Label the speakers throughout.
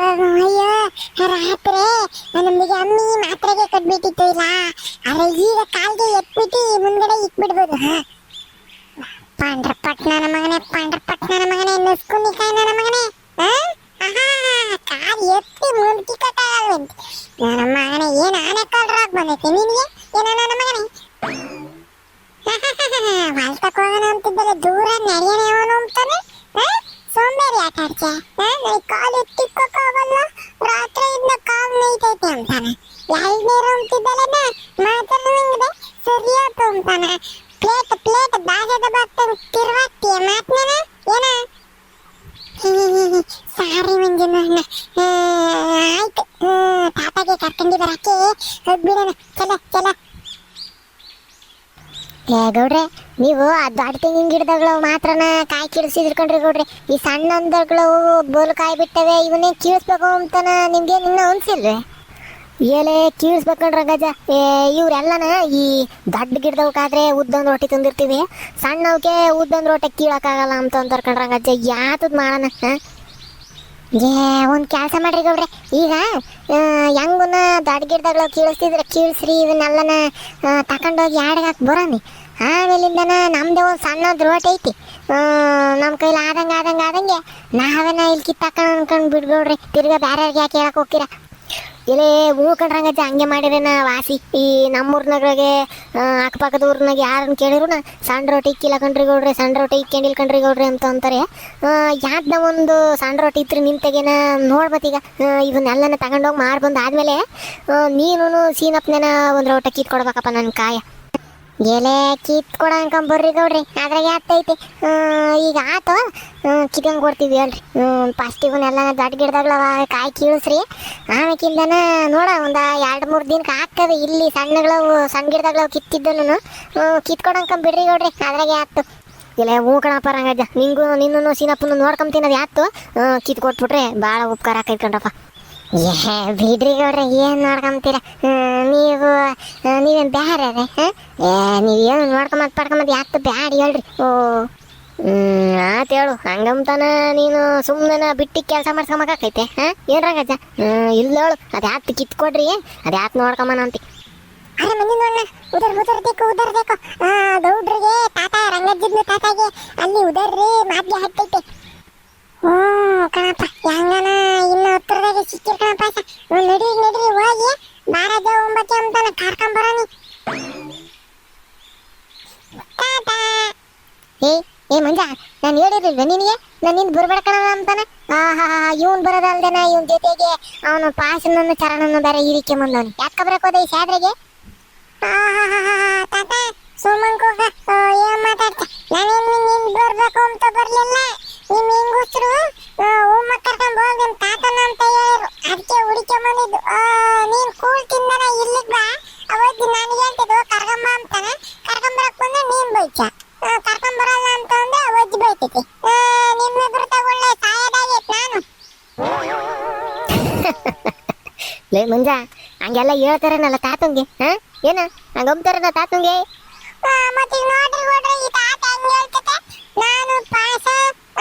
Speaker 1: ಅಯ್ಯೋ ರಾತ್ರಿ ನಮಗೆ ಅಮ್ಮಿ ಮಾತ್ರೆಗೆ ಕಟ್ಬಿಟ್ಟಿತ್ತು ಇಲ್ಲ. ಅರೆ ಈಗ ಕಾಲ್ಗೆ ಎತ್ಬಿಟ್ಟು ಮುಂದ್ಗಡೆ ಇಟ್ಬಿಡ್ಬೋದು. ಪಾಂಡ್ರಪಟ್ನನ ಮಗನೇ, ಪಾಂಡ್ರಪಟ್ನನ ಮಗನೇ, ನುಸ್ಕುನಿಕಾಯಿ ನನ್ನ ಮಗನೇ. ಕಾಲ್ ಎತ್ತಿ ಮುಂದಕ್ಕೆ ಕಟ್ಟಾಗಲ್ವಂತೆ ನನ್ನ ಮಗನೇ. ಏನ್ ಆನೆ ಕಾಲ್ರಾಗ್ ಬಂದೈತೆ ನಿನಗೆ ಏನೋ ನನ್ನ ಮಗನೇ. ಹೊಲ್ತಕ್ ಹೋಗೋಣ ಅಂತಿದ್ದಲ್ಲ, ದೂರ ನಡೆಯೋಣ ಅವನು ಅಂತಾನೆ. ಸೋಂಬೇರಿ ಆಟ ಆಡ್ತೀಯ. ನನಗೆ ಕಾಲು ಎತ್ತಿಕ್ಕೋಕ್ಕಾಗಲ್ಲ, ರಾತ್ರಿ ಇಂದ ಕಾಲು ನೈತೈತೆ ಅಂತಾನೆ. ಎಳ್ನೀರು ಅಂತಿದ್ದಲ್ಲ ಮಾತಾಡೋಂಗಿದೆ ಸರಿಯಾತು ಅಂತಾನೆ. ಪ್ಲೇಟ್ ಬಾಜದ ಬಾಕ್ತಂಗ್ ತಿರ್ವಾಕ್ತಿಯ ಮಾತ್ನೇನ ಏನ. ಸಾರಿ ಮಂಜುನ, ಆಯ್ತು ತಾತಾಗೆ ಕರ್ಕೊಂಡಿ ಬರಕ್ಕೆ ಹೋಗ್ಬಿಡೋಣ. ಚಲ ಗೌಡ್ರೆ, ನೀವು ಆ ದೊಡ್ಡ ತೆಂಗಿನ ಗಿಡದಗಳು ಮಾತ್ರನ ಕಾಯಿ ಕೀಳಿಸಿದ್ರಿ ಕಣ್ರಿ ಗೌಡ್ರೆ. ಈ ಸಣ್ಣ ಅಂದಗಳು ಬೋಲು ಕಾಯಿ ಬಿಟ್ಟವೆ, ಇವನ್ನೇ ಕೀಳಿಸ್ಬೇಕು ಅಂತನ ನಿಮ್ಗೆ ಇನ್ನ ಅನ್ಸಿಲ್ವೇ? ಏಲೆ ಕೀಳಿಸ್ಬೇಕಂಡ್ರ ಗಜ. ಇವ್ರೆಲ್ಲನ ಈ ದೊಡ್ಡ ಗಿಡದವಕ್ಕಾದ್ರೆ ಉದ್ದೊಂದು ರೊಟ್ಟಿ ತಂದಿರ್ತೀವಿ, ಸಣ್ಣವಕ್ಕೆ ಉದ್ದೊಂದು ರೊಟ್ಟಿ ಕೀಳಕ್ಕಾಗಲ್ಲ ಅಂತ ಅಂತಾರ್ಕಂಡ್ರ ಗಜ. ಯಾತದ್ ಮಾಡೋಣ? ಒಂದು ಕೆಲಸ ಮಾಡ್ರಿ ಗೌಡ್ರೆ, ಈಗ ಹೆಂಗುನ ದೊಡ್ಡ ಗಿಡದಗಳು ಕೀಳಿಸ್ತಿದ್ರೆ ಕೀಳಿಸ್ರಿ, ಇವನ್ನೆಲ್ಲನ ತಗೊಂಡೋಗಿ ಯಾಡಿಗಾಕ್ ಬರೋನಿ. ಆಮೇಲಿಂದನ ನಮ್ದೇ ಒಂದು ಸಣ್ಣದು ರೋಟ್ ಐತಿ, ನಮ್ಮ ಕೈಲಿ ಆದಂಗೆ ನಾವೇನ ಇಲ್ಲಿ ಕಿತ್ತಾಕೊಂಡು ಅನ್ಕೊಂಡು ಬಿಡ್ಗೌಡ್ರಿ. ತಿರ್ಗಾ ಬ್ಯಾರ್ಯಾರಿಗೆ ಯಾಕೆ ಹೇಳಕ್ ಹೋಗ್ತೀರಾ? ಇಲ್ಲೇ ಹೂ ಕಂಡ್ರಂಗಜ್ಜ ಹಂಗೆ ಮಾಡಿರೇನ ವಾಸಿ. ಈ ನಮ್ಮೂರ್ನಾಗೆ ಅಕ್ಕಪಕ್ಕದ ಊರ್ನಾಗ ಯಾರನ್ನ ಕೇಳಿರು ಸಣ್ಣ ರೊಟ್ಟಿ ಇಕ್ಕಿಲ್ಲ ಕಣ್ರಿ ಗೌಡ್ರಿ, ಸಣ್ಣ ರೊಟ್ಟಿ ಇಕ್ಕೊಂಡಿಲ್ ಕಣ್ರಿ ಗೌಡ್ರಿ ಅಂತ ಅಂತಾರೆ. ಯಾವ್ದನ್ನ ಒಂದು ಸಣ್ಣ ರೊಟ್ಟಿ ಇತ್ತು ನಿಂತೆಗೇನ ನೋಡ್ಬತ್ತೀಗ. ಇವನ್ನೆಲ್ಲನ ತಗೊಂಡೋಗಿ ಮಾಡ್ಬಂದು ಆದ್ಮೇಲೆ ನೀನು ಸೀನಪ್ಪನೇನ ಒಂದು ರೊಟ್ಟಿ ಕಿತ್ಕೊಡ್ಬೇಕಪ್ಪ ನನ್ನ ಕಾಯ. ಎಲೆ ಕಿತ್ಕೊಡ ಅನ್ಕೊಂಬರ್ರಿ ಗೌಡ್ರಿ, ಅದ್ರಾಗ ಆಗ್ತೈತೆ. ಈಗ ಆತು ಕಿತ್ಕೊಂಡ್ ಕೊಡ್ತೀವಿ ಹೇಳ್ರಿ. ಫಸ್ಟ್ ಇವನ್ನೆಲ್ಲ ದೊಡ್ಡ ಗಿಡದಾಗ್ಲವ ಕಾಯಿ ಕೀಳಿಸ್ರಿ, ಆಮೇಕಿಂದನ ನೋಡ ಒಂದು 2-3 ದಿನಕ್ಕೆ ಆಗ್ತದೆ. ಇಲ್ಲಿ ಸಣ್ಣ ಗಿಡದಾಗ್ಲವು ಕಿತ್ತಿದ್ದನು ಕಿತ್ಕೊಡಂಕೊಂಬಿಡ್ರಿ ಗೌಡ್ರಿ, ಅದ್ರಾಗೆ ಆಯ್ತು. ಇಲ್ಲ ಹೂ ಕಣಪ್ಪ ರಂಗಜ್ಜ, ನಿನ್ನೂ ಸೀನಪ್ಪನ ನೋಡ್ಕೊಂತಿನದು ಯಾತು ಕಿತ್ಕೊಟ್ಬಿಟ್ರೆ ಭಾಳ ಉಪಕಾರ ಆಕೈತ್ಕೊಂಡ್ರಪ್ಪ. ಬಿಡ್ರಿ ಗೌಡ್ರೆ, ಏನು ನೋಡ್ಕೊಂತೀರ ನೀವೇನು ಬ್ಯಾರೆ ಅದೇ. ನೀವೇನು ನೋಡ್ಕೊಂಬದ್ ಯಾತು ಬ್ಯಾಡ ಹೇಳ್ರಿ. ಆತ ಹೇಳು ಹಂಗಂತಾನ ನೀನು ಸುಮ್ಮನೆ ಬಿಟ್ಟು ಕೆಲಸ ಮಾಡ್ಸ್ಕೊಂಬಕೈತೆ. ಏನು ರಂಗಜ್ಜ? ಇಲ್ಲ ಹೇಳು, ಅದ್ಯಾತು ಕಿತ್ಕೊಡ್ರಿ, ಅದ್ಯಾತು ನೋಡ್ಕೊಂಬನ ಅಂತಿ. ಅರೆ ಮಂದಿ ನೋಡ, ಉದರ್ಬೇಕು ಗೌಡ್ರಿಗೆ ತಾತ ರಂಗಜ್ಜನ ತಾತಾಗೆ ಅಲ್ಲಿ ಉದರ್ರಿ ಮಾದ್ಗೆ ಹತ್ತೈತೆ. ಕಣಪ್ಪ ಹೆಂಗನ ಇನ್ನು ಹತ್ತಿರದಾಗೆ ಸಿಕ್ಕಿರ್ ಕಣಪ್ಪ. ನಡ್ರಿ ಹೋಗಿ ಬಾರಾಜ 9 ಅಂತಾನ ಕರ್ಕೊಂಬರೋನಿ. ಏ ಮಂಜ, ನಾನು ಹೇಳಿರ್ಲಿಲ್ವ ನಿನಗೆ ನಾನು ನಿಂದು ಬರ್ಬೇಡ ಕಣ ಅಂತಾನೆ. ಇವನ್ ಬರೋದಲ್ದೇನ ಇವನ್ ಜೊತೆಗೆ ಅವನು ಪಾಸನನ್ನು ಚರಣನ್ನು ಬೇರೆ ಇದಕ್ಕೆ ಬಂದವನು. ಯಾಕೆ ಬರಕೋದ ಈ ಶಾದ್ರೆಗೆ? ತಾತ ಸುಮ್ಮಂಕೋಗ ಏನ್ ಮಾತಾಡ್ತ? ನಾನೇನು ನಿನ್ ಬರ್ಬೇಕು ಅಂತ ಬರ್ಲಿಲ್ಲ. ನಿಮ್ ಹೆಂಗಸ್ರು ಹೂಮ ಕರ್ಕೊಂಡ್ ಹೋಗಿ ನಿಮ್ ತಾತನ ಅಂತ ಹೇಳಿರು, ಅದಕ್ಕೆ ಹುಡಿಕೊಂಬಂದಿದ್ದು. ನೀನ್ ಕೂಳ್ ತಿಂದನ ಇಲ್ಲಿಗ್ ಬಾ, ಅವತ್ತು ನಾನು ಹೇಳ್ತಿದ್ದು ಕರ್ಕೊಂಬ ಅಂತಾನೆ. ಕರ್ಕೊಂಬರಕ್ ಬಂದ್ರೆ ನೀನ್ ಬೈಚ, ಕರ್ಕೊಂಬರಲ್ಲ ಅಂತ ಅಂದ್ರೆ ಅವಜ್ಜಿ ಬೈತೈತಿ. ನಿಮ್ಮಿಬ್ರು ತಗೊಳ್ಳೆ ಸಾಯದಾಗೈತ್ ನಾನು.
Speaker 2: ಲೇ ಮುಂಜಾ, ಹಂಗೆಲ್ಲ ಹೇಳ್ತಾರೇನಲ್ಲ ತಾತಂಗೆ? ಏನ ಹಂಗಂತಾರನ ತಾತಂಗೆ?
Speaker 1: ಮತ್ತೆ ನೋಡ್ರಿ ಈ ತಾತ ಹೆಂಗ್ ಹೇಳ್ತತೆ, ನಾನು ಪಾಸ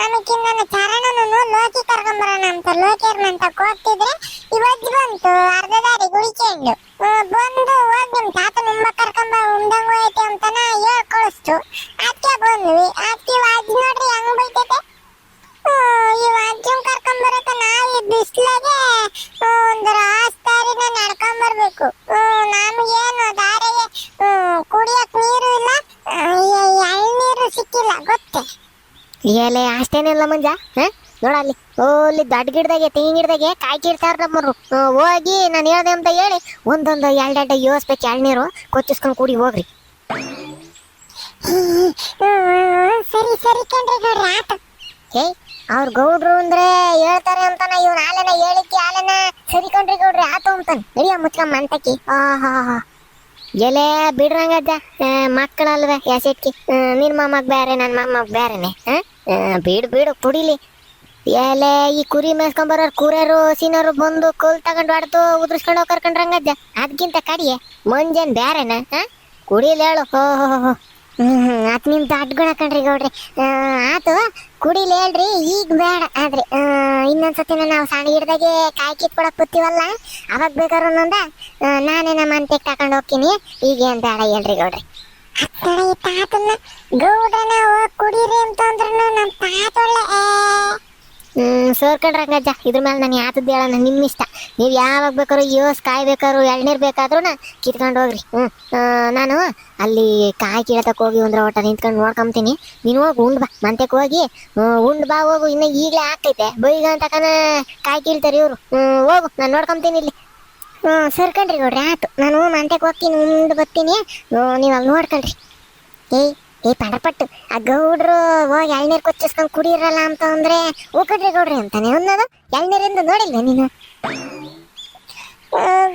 Speaker 1: ಆಮೇಕಿಂದ ನನ್ನ ಚರಣನನ್ನು ಲೋಕಿ ಕರ್ಕೊಂಬರೋಣ ಅಂತ ಲೋಕಿಯರ್ನಂತ ಹೋಗ್ತಿದ್ರೆ ಇವಜ್ಜಿ ಬಂತು ಅರ್ಧ ದಾರಿ ಗುಡಿಕೊಂಡು ಬಂದು ಹೋಗಿ ನಿಮ್ ತಾತನ ಉಂಬ ಕರ್ಕೊಂಬ ಉಂಡಂಗ ಹೋಯ್ತೆ ಅಂತಾನ ಹೇಳ್ ಕಳಿಸ್ತು. ಅದಕ್ಕೆ ಬಂದ್ವಿ. ಅದಕ್ಕೆ ಅಜ್ಜಿ ನೋಡ್ರಿ ಹೆಂಗ್ ಬೈತೈತೆ. ಈ ಅಜ್ಜನ್ ಕರ್ಕೊಂಬರಕ ನಾವು ಈ ಬಿಸ್ಲಾಗೆ ಒಂದು ರಾಸ್ತಾರಿನ ನಡ್ಕೊಂಬರ್ಬೇಕು. ನಮಗೇನು ದಾರಿಗೆ ಕುಡಿಯಕ್ ನೀರು ಇಲ್ಲ, ಎಳ್ನೀರು ಸಿಕ್ಕಿಲ್ಲ ಗೊತ್ತೇ.
Speaker 2: ಏಲೆ ಅಷ್ಟೇನಿಲ್ಲ ಮಂಜ. ನೋಡಲ್ಲಿ ಅಲ್ಲಿ ದೊಡ್ಡ ಗಿಡದಾಗೆ ತೆಂಗಿನ ಗಿಡದಾಗೆ ಕಾಯಿ ಕೀಳ್ತಾರ ನಮ್ಮರು. ಹೋಗಿ ನಾನು ಹೇಳ್ದೆ ಅಂತ ಹೇಳಿ ಒಂದೊಂದು 2 ಯೋಸ್ಬೇಕು ಎಳ್ನೀರು ಕೊಚ್ಚಿಸ್ಕೊಂಡು ಕೂಡಿ ಹೋಗ್ರಿ.
Speaker 1: ಸರಿ ಕಣ್ರಿ ನೋಡ್ರಿ ಆತ.
Speaker 2: ಅವ್ರ ಗೌಡ್ರು ಅಂದ್ರೆ ಹೇಳ್ತಾರೆ ಅಂತಾನ ಇವ್ನ ಹಾಲನ ಹೇಳಿಕೆ ಹಾಲನ ಸರಿ ಕಣ್ರಿ ಗೌಡ್ರಿ ಆತು ಅಂತಾನ. ನಡಿಯ ಮುಚ್ಕೊಂಡ್ ಮಂತಕಿ. ಎಲೆ ಬಿಡ್ರಂಗಜ್ಜ, ಮಕ್ಕಳಲ್ವೇ ಯಾಸೆಟ್ಕಿ. ನಿನ್ ಮೊಮ್ಮಗ್ ಬೇರೆ ನನ್ನ ಮೊಮ್ಮಗ್ ಬೇರೆನೆ. ಬಿಡು ಕುಡಿಲಿ. ಎಲೆ ಈ ಕುರಿ ಮೇಸ್ಕೊಂಬರೋರು ಕುರಿಯರು ಸೀನರು ಬಂದು ಕೋಲ್ ತಗೊಂಡು ಹೊಡೆದು ಉದ್ರಿಸ್ಕೊಂಡು ಹೋಗ್ಕರ್ಕೊಂಡ್ರಂಗಜ್ಜ. ಅದಕ್ಕಿಂತ ಕಡಿಯೆ ಮಂಜನ್ ಬೇರೆನ ಕುಡಿಲಿ ಹೇಳು.
Speaker 1: ಆತ್ ನಿಮ್ ದೊಡ್ಡ ಗುಣ ಕಣ್ರಿ ಗೌಡ್ರಿ. ಆತು ಕುಡಿಲಿ ಹೇಳ್ರಿ, ಈಗ ಬೇಡ ಆದ್ರಿ ಇನ್ನೊಂದ್ಸತಿನ ನಾವು ಸಣ್ಣ ಗಿಡದಾಗೆ ಕಾಯಿ ಕಿತ್ಕೊಳಕ್ ಕೂತೀವಲ್ಲ, ಅವಾಗ ಬೇಕಾದ್ರು ಒಂದೊಂದ ನಾನೇ ನಮ್ಮ ಅಂತೆಗ್ ತಕೊಂಡ್ ಹೋಗ್ತೀನಿ. ಈಗೇನ್ ಬೇಡ ಹೇಳ್ರಿ ಗೌಡ್ರಿ.
Speaker 2: ಈ ತಾತನ್ನ ಗೌಡನ ಹೋಗ್ ಕುಡೀರಿ ಅಂತ ಅಂದ್ರೂ ನಮ್ ತಾತ ಒಳ್ಳೆ
Speaker 1: ಸೋರ್ಕೊಂಡ್ರ ರಂಗಜ್ಜ, ಇದ್ರ ಮೇಲೆ ನಾನು ಯಾತದ್ದು ಹೇಳೋಣ, ನಿಮ್ಮ ಇಷ್ಟ. ನೀವು ಯಾವಾಗ ಬೇಕಾದ್ರು ಯೋಸ್ ಕಾಯಿ ಬೇಕಾದ್ರು ಎಳ್ನೀರು ಬೇಕಾದ್ರೂ ಕಿತ್ಕೊಂಡು ಹೋಗ್ರಿ. ನಾನು ಅಲ್ಲಿ ಕಾಯಿ ಕೀಳತಕ್ಕೆ ಹೋಗಿ ಒಂದ್ರ ಒಟ್ಟ ನಿಂತ್ಕೊಂಡು ನೋಡ್ಕೊಂತೀನಿ. ನೀನು ಹೋಗಿ ಉಂಡ್ ಬಾ, ಮಂತೆಗೆ ಹೋಗಿ ಉಂಡ್ ಬಾ ಹೋಗು. ಇನ್ನು ಈಗಲೇ ಆಗ್ತೈತೆ ಬೈಗ ಅಂತಕನ ಕಾಯಿ ಕೀಳ್ತಾರೆ ಇವರು. ಹೋಗು, ನಾನು ನೋಡ್ಕೊಂತೀನಿ ಇಲ್ಲಿ. ಸರ್ಕಂಡ್ರಿ ನೋಡ್ರಿ, ಆಯ್ತು ನಾನು ಮಂತೆಗೆ ಹೋಗ್ತೀನಿ, ಉಂಡು ಬರ್ತೀನಿ. ನೀವು ಅಲ್ಲಿ ನೋಡ್ಕೊಳ್ರಿ. ಏ ಪಡಪಟ್ಟು, ಆ ಗೌಡ್ರು ಹೋಗಿ ಎಳ್ನೀರು ಕೊಚ್ಚಿಸ್ಕೊಂಡು ಕುಡಿರಲ್ಲ ಅಂತ ಅಂದ್ರೆ ಹೋಗ್ಕಡ್ರಿ ಗೌಡ್ರಿ ಅಂತಾನೆ ಅನ್ನೋದು. ಎಳ್ನೀರಿಂದ ನೋಡಿಲ್ವ ನೀನು?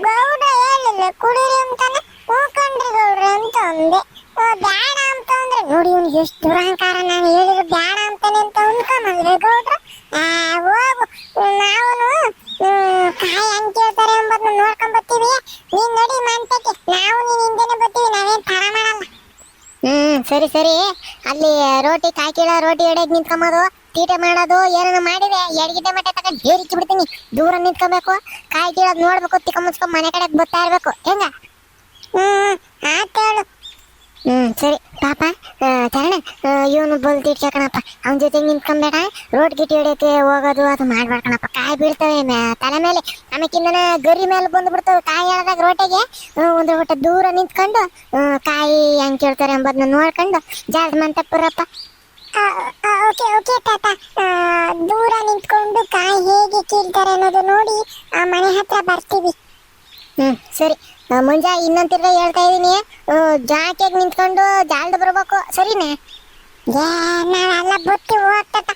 Speaker 2: ಗೌಡ ಹೇಳಿಲ್ಲ ಕುಡೀರಿ ಅಂತಾನೆ, ಹೋಗ್ಕಂಡ್ರಿ ಗೌಡ್ರಿ ಅಂತ ಅಂದೆ. ಬ್ಯಾಡ ಅಂತ ಅಂದ್ರೆ ನೋಡಿ ಇವ್ನು ಎಷ್ಟು ದುರಹಂಕಾರ, ನಾನು ಹೇಳಿದ್ರು ಬ್ಯಾಡ ಅಂತಾನೆ ಅಂತ ಅಂದ್ಕೊಂಬಂದ್ರೆ ಗೌಡ್ರ. ಹೋಗು, ನಾವು ಕಾಯಿ ಹೆಂಗ್ ಕೇಳ್ತಾರೆ ಎಂಬುದನ್ನ ನೋಡ್ಕೊಂಡ್ ಬರ್ತೀವಿ. ನೀನ್ ನಡಿ ಮಂತಕ್ಕೆ, ನಾವು ನೀನ್ ಹಿಂದೆನೆ ಬರ್ತೀವಿ, ನಾವೇನ್ ತರ ಮಾಡಲ್ಲ.
Speaker 1: ಸರಿ ಸರಿ. ಅಲ್ಲಿ ರೋಟಿ ಕಾಯಿ ಕೀಳ ರೋಟಿ ಎಡೆಗೆ ನಿಂತ್ಕೊಂಬೋದು, ತೀಟೆ ಮಾಡೋದು ಏನೇನು ಮಾಡಿದೆ ಎಡಗಿದ್ದೆ ಮಟ್ಟೆ ತಗೊಂಡು ಹೇರಿಕ್ಕಿ ಬಿಡ್ತೀನಿ. ದೂರ ನಿಂತ್ಕೋಬೇಕು, ಕಾಯಿ ಕೀಳೋದು ನೋಡ್ಬೇಕು, ತಿಕ್ಕ ಮನೆ ಕಡೆಗೆ ಬರ್ತಾ ಇರ್ಬೇಕು. ಹೆಂಗ?
Speaker 2: ಆತೇಳು.
Speaker 1: ಸರಿ ಪಾಪ. ಚರಣ, ಇವನು ಬೋಲ್ತಿಟ್ಕೆ ಕಣಪ್ಪ, ಅವನ ಜೊತೆಗೆ ನಿಂತ್ಕೊಂಬೇಡ. ರೋಡ್ ಗಿಟ್ಟಿ ಹಿಡಿಯೋಕೆ ಹೋಗೋದು ಅದು ಮಾಡ್ಬಾರ್ಕಣಪ್ಪ, ಕಾಯಿ ಬೀಳ್ತವೆ ತಲೆ ಮೇಲೆ. ಆಮೇಕಿಂದನ ಗರಿ ಮೇಲೆ ಬಂದ್ಬಿಡ್ತವೆ ಕಾಯಿ ಎಳ್ದಾಗ ರೋಟಿಗೆ. ಒಂದು ಒಟ್ಟು ದೂರ ನಿಂತ್ಕೊಂಡು ಕಾಯಿ ಹೆಂಗ್ ಕೇಳ್ತಾರೆ ಎಂಬುದನ್ನ ನೋಡ್ಕೊಂಡು ಜಾಸ್ತಿ ಮಂತಪ್ಪರಪ್ಪ.
Speaker 2: ಓಕೆ ಓಕೆ ತಾತ, ದೂರ ನಿಂತ್ಕೊಂಡು ಕಾಯಿ ಹೇಗೆ ಕೀಳ್ತಾರೆ ಅನ್ನೋದು ನೋಡಿ ಆ ಮನೆ ಹತ್ರ ಬರ್ತೀವಿ.
Speaker 1: ಸರಿ. ಮುಂಜಾ ಇನ್ನೊಂದು ಹೇಳ್ತಾ ಇದೀನಿ, ಜಾಕೆಗೆ ನಿಂತ್ಕೊಂಡು ಜಾಲ್ದ ಬರ್ಬೇಕು, ಸರಿನೇ?
Speaker 2: ನಾವೆಲ್ಲ ಬುತ್ತಿ ಹೋಗ್ತತ.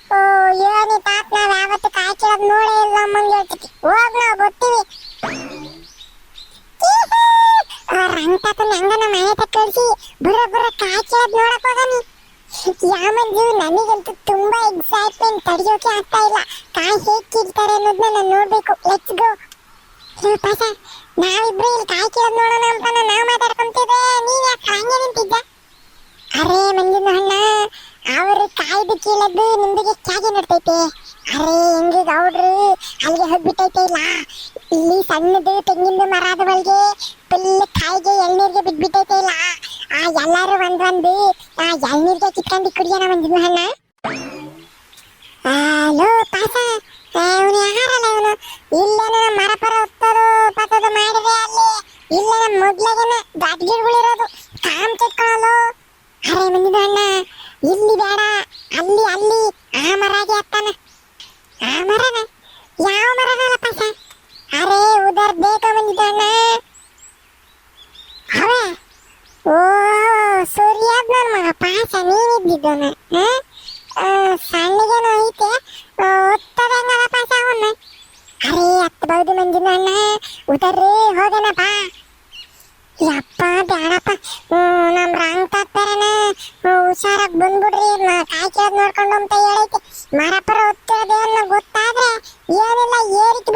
Speaker 2: ಏನಿ ತಾತ, ನಾವ್ ಯಾವತ್ತು ಕಾಯಿ ಕೀಳೋದ್ ನೋಡೇ ಇಲ್ಲ ಅಮ್ಮಂಗೆ ಹೇಳ್ತೀವಿ. ಹೋಗ್ ನಾವ್ ಬರ್ತೀವಿ. ರಂಗತಾತನ ಹಂಗ ನಮ್ಮ ಮನೆ ಹತ್ರ ಕಳ್ಸಿ ಬರ ಕಾಯಿ ಕೀಳೋದ್ ನೋಡಕ್ ಹೋಗನಿ. ಯಾಮಂಜು, ನನಗಂತೂ ತುಂಬಾ ಎಕ್ಸೈಟ್ಮೆಂಟ್, ತಡೆಯೋಕೆ ಆಗ್ತಾ ಇಲ್ಲ. ಕಾಯಿ ಹೇಗ್ ಕೀಳ್ತಾರೆ ಅನ್ನೋದನ್ನ ನಾನು ನೋಡ್ಬೇಕು. Let's go. ಪಾಸ, ನಾವಿಬ್ರು ಇಲ್ಲಿ ಕಾಯಿ ಕೀಳೋದ್ ನೋಡೋಣ ಅಂತ ನಾವು ಮಾತಾಡ್ಕೊಂತಿದ್ದೆ, ನೀನ್ ಯಾಕೆ ಹಂಗೆ ನಿಂತಿದ್ದ? ಅರೆ ಮಂಜುನ ಅಣ್ಣ, ಅವರು ಕಾಯ್ದು ಕೀಳದ್ದು ನಿಮ್ದಿಗೆ ಕ್ಯಾಗೆ ನಡ್ತೈತೆ. ಅರೆ ಹೆಂಗೆ ಗೌಡ್ರು ಅಲ್ಲಿಗೆ ಹೋಗ್ಬಿಟ್ಟೈತೆ. ಇಲ್ಲ ಇಲ್ಲಿ ಸಣ್ಣದು ತೆಂಗಿನ ಮರದ ಒಳಗೆ ಫುಲ್ ಕಾಯಿಗೆ ಎಳ್ನೀರಿಗೆ ಬಿದ್ಬಿಟ್ಟೈತೆ. ಇಲ್ಲ ಎಲ್ಲಾರು ಒಂದೊಂದು ಎಳ್ನೀರಿಗೆ ಕಿತ್ಕೊಂಡು ಕುಡಿಯೋಣ ಮಂಜುನ ಅಣ್ಣ. ಲೋ ಪಾಸ, ಇವನು ಯಾರಲ್ಲ ಇವನು? ಇಲ್ಲೇನ ಮರ ಪರ ಹೊತ್ತೋದು ಪತ್ತೋದು ಮಾಡಿದ್ರೆ ಅಲ್ಲಿ ಇಲ್ಲೇನ ಮೊದ್ಲಾಗೇನ ದೊಡ್ಡ ಗಿಡಗಳಿರೋದು ಕಾಮ್ ಕೆತ್ಕೊಳ್ಳಲು. ಅರೆ ಮಂಜುನ ಅಣ್ಣ, ಇಲ್ಲಿ ಬೇಡ, ಅಲ್ಲಿ ಅಲ್ಲಿ ಆ ಮರಾಗೆ ಹತ್ತಾನ. ಆ ಮರನ? ಯಾವ ಮರನಲ್ಲ ಪಾಸ? ಅರೆ ಉದರ್ ಬೇಕೋ ಮಂಜುನ ಅಣ್ಣ. ಅವೇ ಓ ಸೂರ್ಯಾದ್ ನನ್ ಮಗ ಪಾಸ, ನೀನಿದ್ದಿದ್ದವನ. ಸಣ್ಣಗೇನೋ ಐತೆ, ಒತ್ತದಂಗದ ಪಾಸ ಅವನ್ನ. ಅರೆ ಹತ್ತಬಹುದು ಮಂಜುನ ಅಣ್ಣ, ಉದರ್ರಿ ಹೋಗೋಣ ಬಾ. ಯಪ್ಪ ಬೇಡಪ್ಪ, ನಮ್ ರಂಗ್ ತಾತ್ಪರನ ಹುಷಾರಾಗಿ ಬಂದ್ಬಿಡ್ರಿ, ಕಾಯಿ ಕೇಳೋದ್ ನೋಡ್ಕೊಂಡು ಅಂತ ಹೇಳೈತೆ. ಮರಪರ ಹೊತ್ತಿರೋದೇ ಅನ್ನೋ ಗೊತ್ತಾದ್ರೆ ಏನಿಲ್ಲ ಏರಿಕೆ